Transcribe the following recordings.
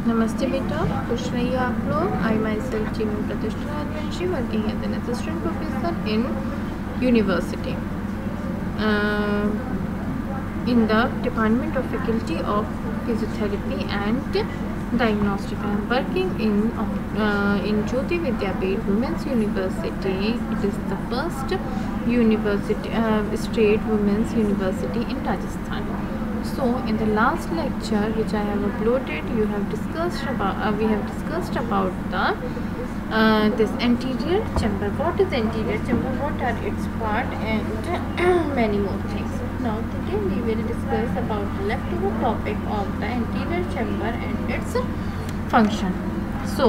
नमस्ते बेटा, खुश रहिए आप लोग। आई my self Jeevan Pratishtha Rajvanshi, working as an assistant professor in university in the Department of Faculty of Physiotherapy and Diagnostic. I am working in Jyoti Vidyapeeth Women's University. It is the first university, state women's university in Rajasthan. So in the last lecture which I have uploaded, we have discussed about the this anterior chamber. What is anterior chamber? What are its part, and many more things. Now today we will discuss about the leftover topic of the anterior chamber and its function. So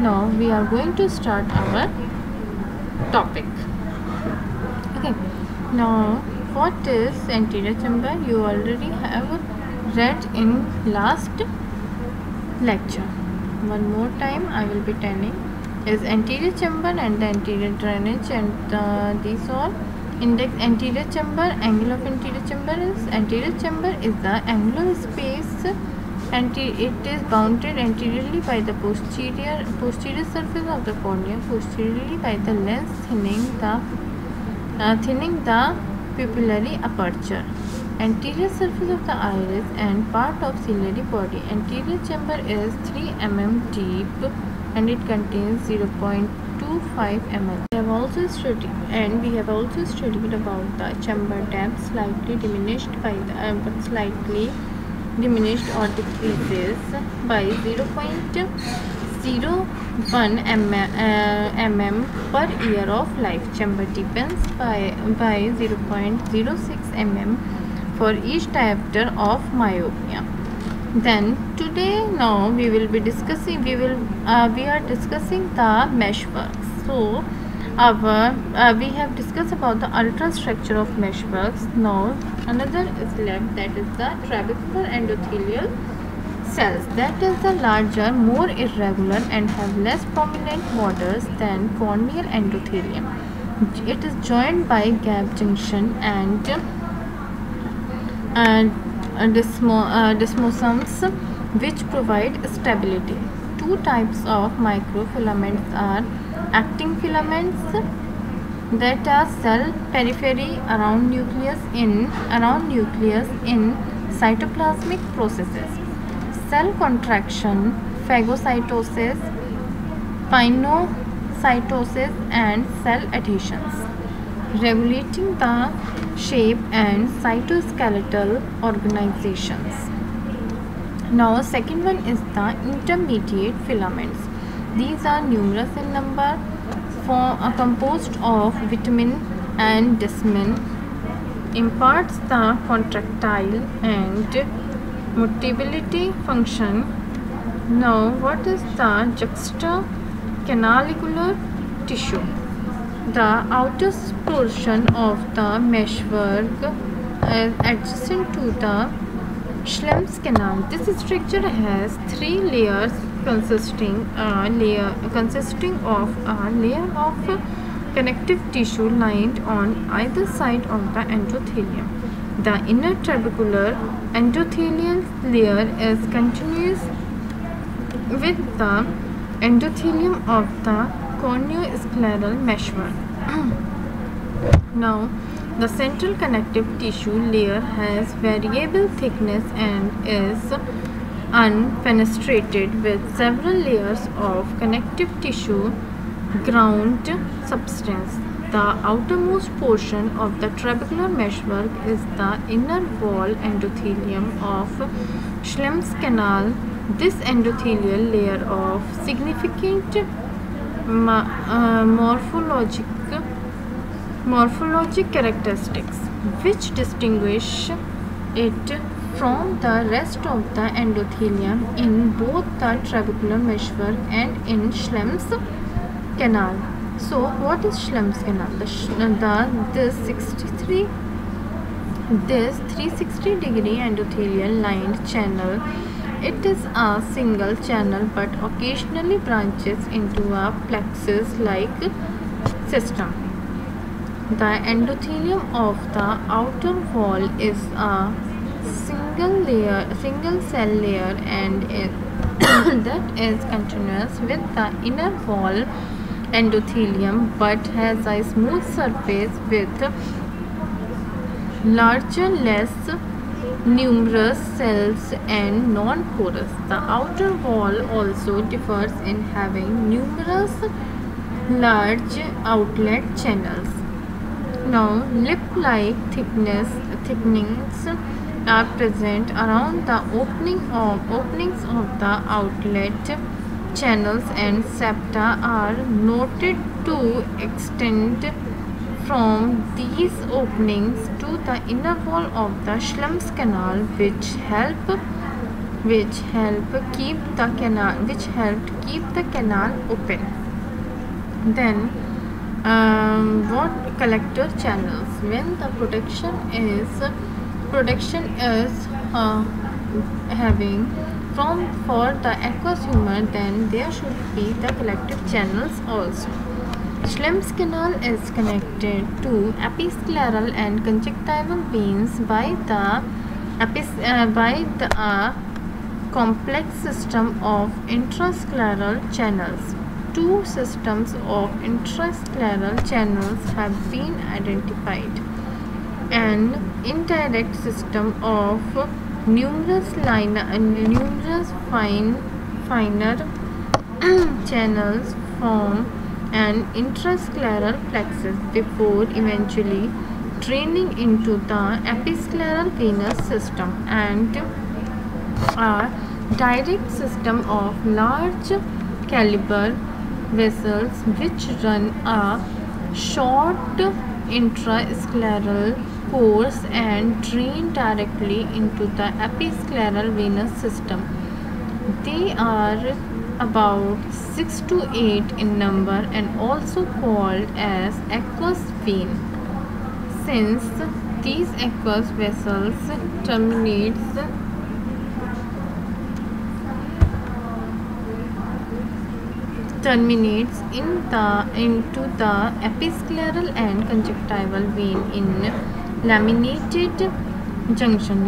now we are going to start our topic. Okay. Now what is anterior chamber? You already have read in last lecture. One more time I will be telling is anterior chamber and the anterior drainage, and these all index. Anterior chamber, angle of anterior chamber is the angular space, and it is bounded anteriorly by the posterior surface of the cornea, posteriorly by the lens thinning the pupillary aperture, anterior surface of the iris and part of ciliary body. Anterior chamber is 3 mm deep and it contains 0.25 ml. We have also studied about the chamber depth, slightly diminished or decreases by 0.01 mm per year of life. Chamber deepens by 0.06 mm for each diopter of myopia. Then today, now we will be discussing. We are discussing the meshwork. So we have discussed about the ultrastructure of meshworks. Now another is left, that is the trabecular endothelial cells. That is the larger, more irregular and have less prominent borders than corneal endothelium. It is joined by gap junction and desmosomes which provide stability. Two types of microfilaments are acting filaments, that are cell periphery around nucleus in cytoplasmic processes, cell contraction, phagocytosis, pinocytosis and cell adhesions, regulating the shape and cytoskeletal organizations. Now second one is the intermediate filaments. These are numerous in number, composed of vitamin and desmin, imparts the contractile and mutability function. Now what is the juxtacanalicular tissue? The outer portion of the meshwork is adjacent to the Schlemm's canal. This structure has 3 layers consisting of a layer of connective tissue lined on either side of the endothelium. The inner trabecular endothelial layer is continuous with the endothelium of the corneoscleral meshwork. Now the central connective tissue layer has variable thickness and is unpenetrated with several layers of connective tissue ground substance. The outermost portion of the trabecular meshwork is the inner wall endothelium of Schlemm's canal. This endothelial layer of significant morphologic characteristics which distinguish it from the rest of the endothelium in both the trabecular meshwork and in Schlemm's canal. So what is Schlemm's canal? This 360-degree endothelial lined channel. It is a single channel but occasionally branches into a plexus-like system. The endothelium of the outer wall is a single single cell layer and that is continuous with the inner wall endothelium but has a smooth surface with larger, less numerous cells and non-porous. The outer wall also differs in having numerous large outlet channels. Now, lip-like thickenings are present around the openings of the outlet channels, and septa are noted to extend from these openings to the inner wall of the Schlemm's canal, which helped keep the canal open. Then, what collector channels? When the protection is having for the aqueous humor, then there should be the collective channels also. Schlemm's canal is connected to episcleral and conjunctival veins by the complex system of intrascleral channels. Two systems of intrascleral channels have been identified: an indirect system of numerous finer channels form an intrascleral plexus before eventually draining into the episcleral venous system, and a direct system of large caliber vessels which run a short intrascleral course and drain directly into the episcleral venous system. They are about 6 to 8 in number and also called as aqueous vein. Since these aqueous vessels terminates into the episcleral and conjunctival vein in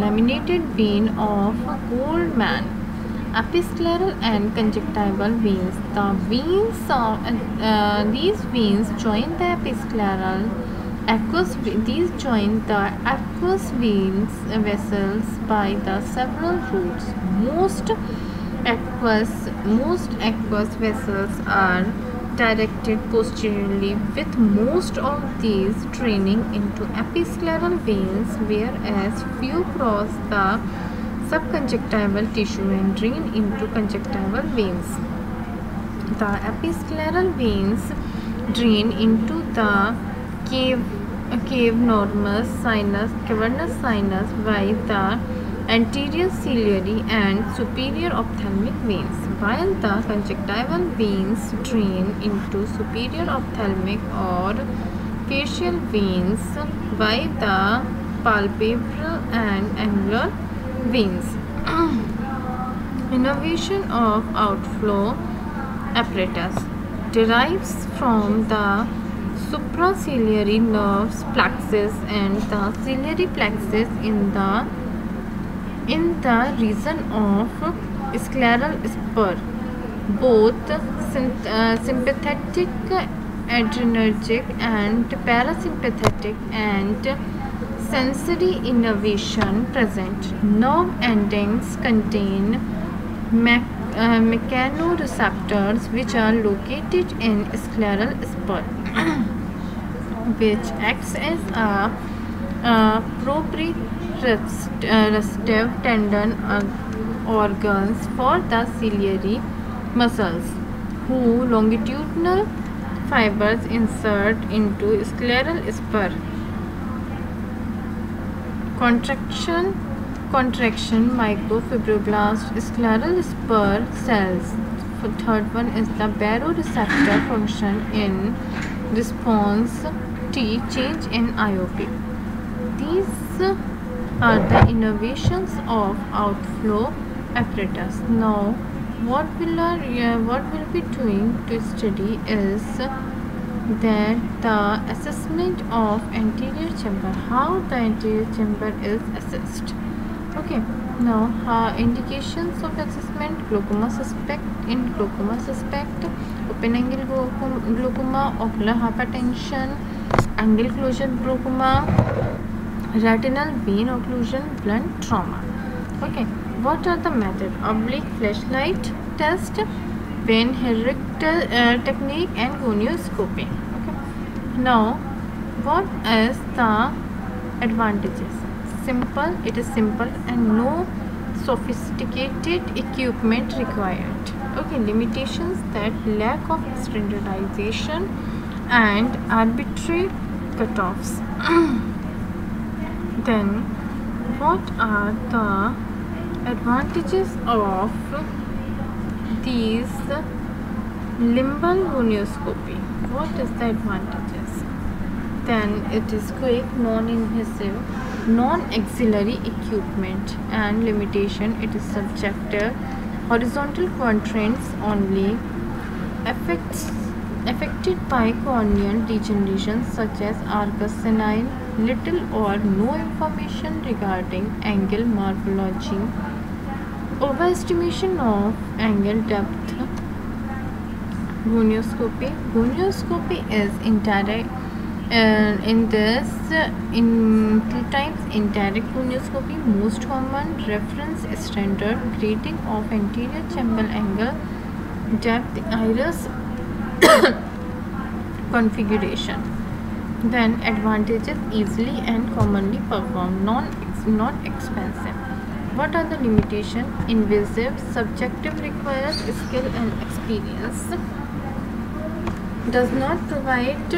laminated vein of Goldman. Episcleral and conjunctival veins. These veins join the aqueous veins vessels by the several routes. Most aqueous vessels are directed posteriorly, with most of these draining into episcleral veins, whereas few cross the subconjunctival tissue and drain into conjunctival veins. The episcleral veins drain into the cavernous sinus by the anterior ciliary and superior ophthalmic veins, while the conjunctival veins drain into superior ophthalmic or facial veins by the palpebral and angular veins. Innervation of outflow apparatus derives from the supraciliary nerves plexus and the ciliary plexus in the region of scleral spur. Both sympathetic adrenergic and parasympathetic and sensory innervation present. Nerve endings contain mechanoreceptors which are located in scleral spur, which acts as a proprioceptive tendon organs for the ciliary muscles, whose longitudinal fibers insert into scleral spur. Contraction microfibroblast scleral spur cells. Third one is the baroreceptor function in response to change in IOP. These are the innervations of outflow apparatus. Now, what we'll be doing to study is that the assessment of anterior chamber, how the anterior chamber is assessed. Okay, now indications of assessment: glaucoma suspect. In glaucoma suspect, open angle glaucoma, ocular hypertension, angle closure glaucoma, retinal vein occlusion, blunt trauma. Okay, what are the method? Oblique flashlight test, Van Herrick technique, and gonioscopy. Okay, now what is the advantages? Simple, it is simple and no sophisticated equipment required. Okay, limitations: that lack of standardization and arbitrary cutoffs. Then what are the advantages of these limbal gonioscopy? What is the advantages? Then it is quick, non-invasive, non-auxiliary equipment. And limitation: it is subjective, horizontal quadrants only, affected by corneal degeneration such as arcus senile, little or no information regarding angle morphology, overestimation of angle depth. Gonioscopy is indirect. In two types: indirect gonioscopy, most common, reference standard grading of anterior chamber angle, depth, iris configuration. Then advantages: easily and commonly performed, not expensive. What are the limitations? Invasive, subjective, requires skill and experience, does not provide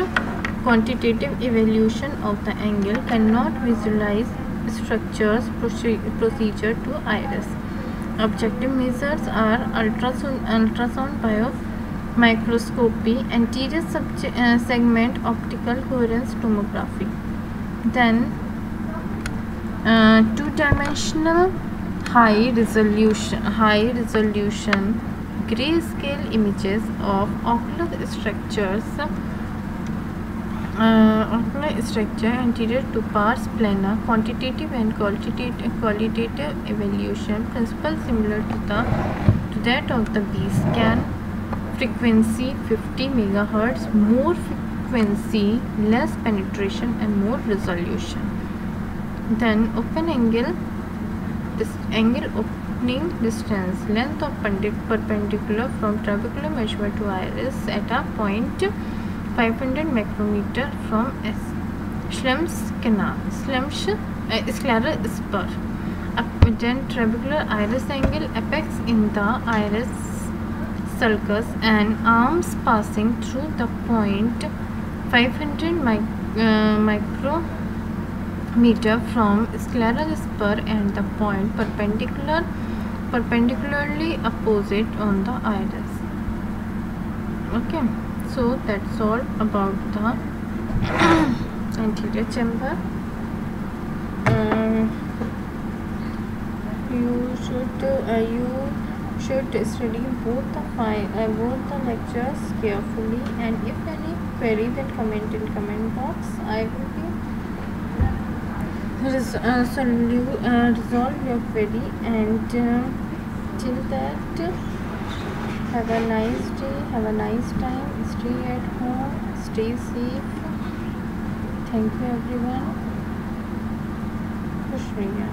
quantitative evaluation of the angle, cannot visualize structures, procedure to iris. Objective measures are ultrasound biomicroscopy, anterior segment optical coherence tomography. Then two-dimensional high resolution grayscale images of ocular structure, anterior to pars plana, quantitative and qualitative evaluation, principle similar to that of the B scan. Frequency 50 MHz, more frequency, less penetration and more resolution. Then open angle, opening distance, length of perpendicular from trabecular measurement to iris at a point 500 micrometer from Schlem's canal, scleral spur. Then trabecular iris angle, apex in the iris sulcus and arms passing through the point 500 micrometer from scleral spur and the point perpendicularly opposite on the iris. Okay, so that's all about the anterior chamber. You should study both the lectures carefully, and if any query, then comment in comment box. I will be resolve your query, and till that, have a nice day, have a nice time, stay at home, stay safe. Thank you everyone. Khush rahiye.